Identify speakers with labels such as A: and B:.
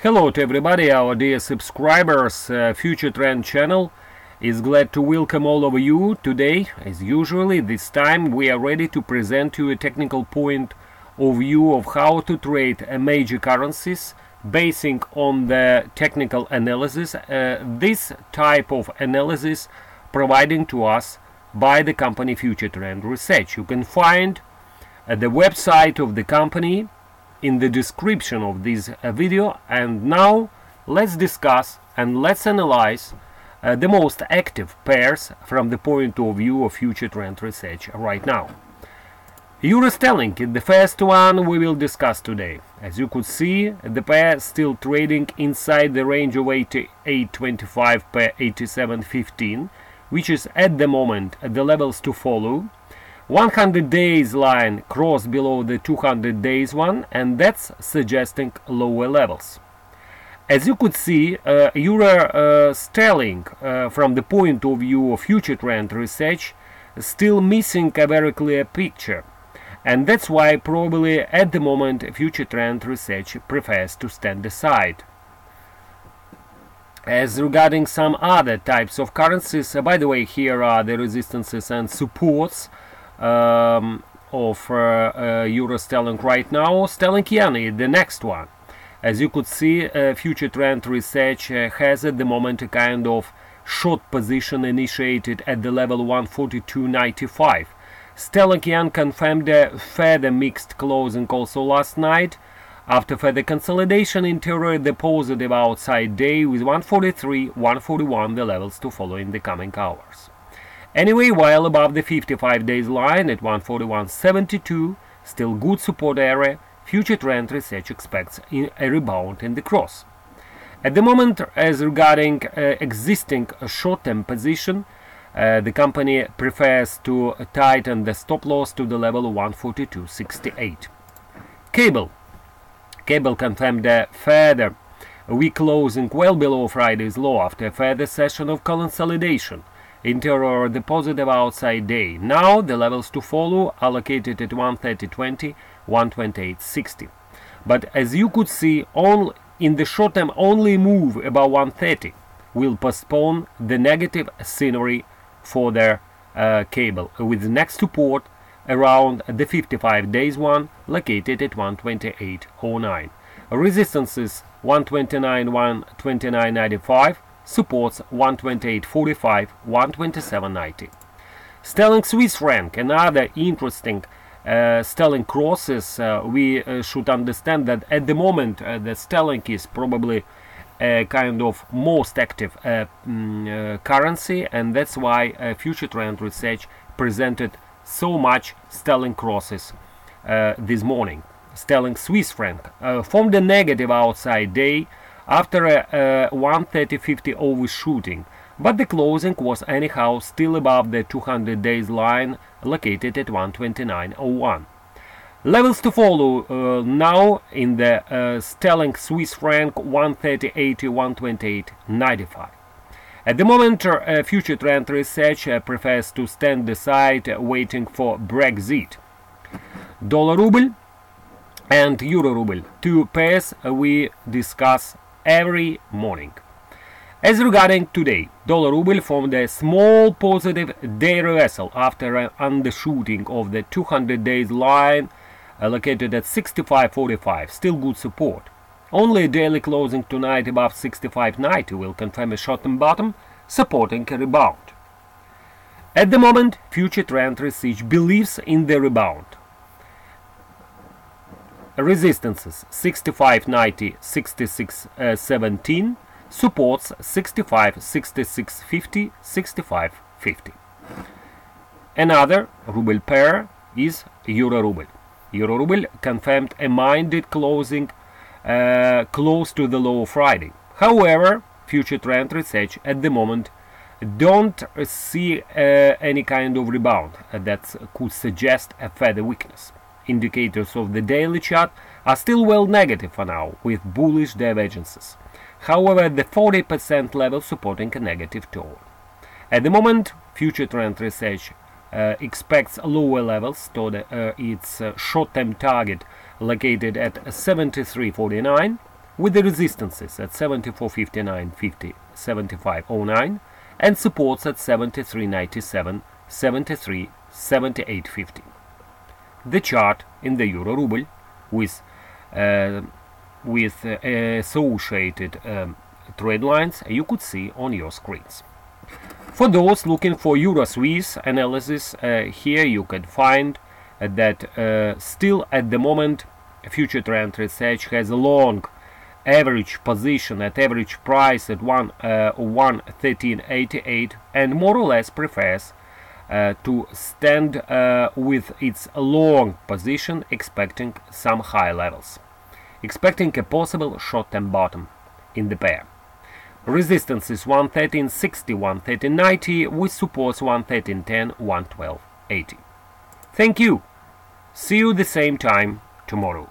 A: Hello to everybody, our dear subscribers. Future Trend channel is glad to welcome all of you today. As usually, this time we are ready to present you a technical point of view of how to trade major currencies basing on the technical analysis. This type of analysis providing to us by the company FutureTrendResearch. You can find the website of the company in the description of this video. And now let's discuss and let's analyze the most active pairs from the point of view of FutureTrendResearch right now. Euro sterling is the first one we will discuss today. As you could see, the pair still trading inside the range of 88.25 per 87.15, which is at the moment the levels to follow. 100 days line crossed below the 200 days one, and that's suggesting lower levels. As you could see, Euro sterling from the point of view of FutureTrendResearch still missing a very clear picture, and that's why probably at the moment FutureTrendResearch prefers to stand aside. As regarding some other types of currencies, by the way, here are the resistances and supports of Euro sterling right now. Sterling yen is the next one. As you could see, FutureTrendResearch has at the moment a kind of short position initiated at the level 142.95. Sterling yen confirmed a further mixed closing also last night. After further consolidation, interior the positive outside day with 143, 141 the levels to follow in the coming hours. Anyway, while above the 55 days line at 141.72, still good support area, FutureTrendResearch expects a rebound in the cross. At the moment, as regarding existing short-term position, the company prefers to tighten the stop loss to the level of 142.68. Cable confirmed a further weak closing well below Friday's low after a further session of consolidation. Interior the positive outside day. Now the levels to follow are located at 130.20, 128.60. But as you could see, in the short term only move above 130 will postpone the negative scenery for their cable, with the next support around the 55 days one located at 128.09. Resistances 129, 129.95. Supports 128.45, 127.90. Sterling Swiss franc, another interesting sterling crosses. We should understand that at the moment the sterling is probably a kind of most active currency, and that's why FutureTrendResearch presented so much sterling crosses this morning. Sterling Swiss franc formed a negative outside day after a 130.50 overshooting, but the closing was anyhow still above the 200 days line located at 129.01. Levels to follow now in the sterling Swiss franc 130.80, 128.95. At the moment, FutureTrendResearch prefers to stand aside waiting for Brexit. Dollar ruble and Euro ruble, two pairs we discuss every morning. As regarding today, dollar ruble formed a small positive day reversal after an undershooting of the 200 days line located at 65.45, still good support. Only a daily closing tonight above 65.90 will confirm a short-term bottom, supporting a rebound. At the moment, FutureTrendResearch believes in the rebound. Resistances 65.90, 66.17, supports 65, 66.50, 65.50. Another ruble pair is Euro ruble. Euro ruble confirmed a minded closing close to the low Friday. However, FutureTrendResearch at the moment don't see any kind of rebound that could suggest a further weakness. Indicators of the daily chart are still well negative for now, with bullish divergences. However, the 40% level supporting a negative tone. At the moment, FutureTrendResearch expects lower levels toward its short-term target located at 73.49, with the resistances at 74.59.50, 75.09 and supports at 73.97, 73, 78.50. The chart in the euro ruble with associated trade lines you could see on your screens. For those looking for euro Swiss analysis, here you can find that still at the moment FutureTrendResearch has a long average position at average price at 113.88 and more or less prefers to stand with its long position, expecting some high levels, expecting a possible short-term bottom in the pair. Resistance is 113.60, 113.90 with supports 113.10, 112.80. Thank you. See you the same time tomorrow.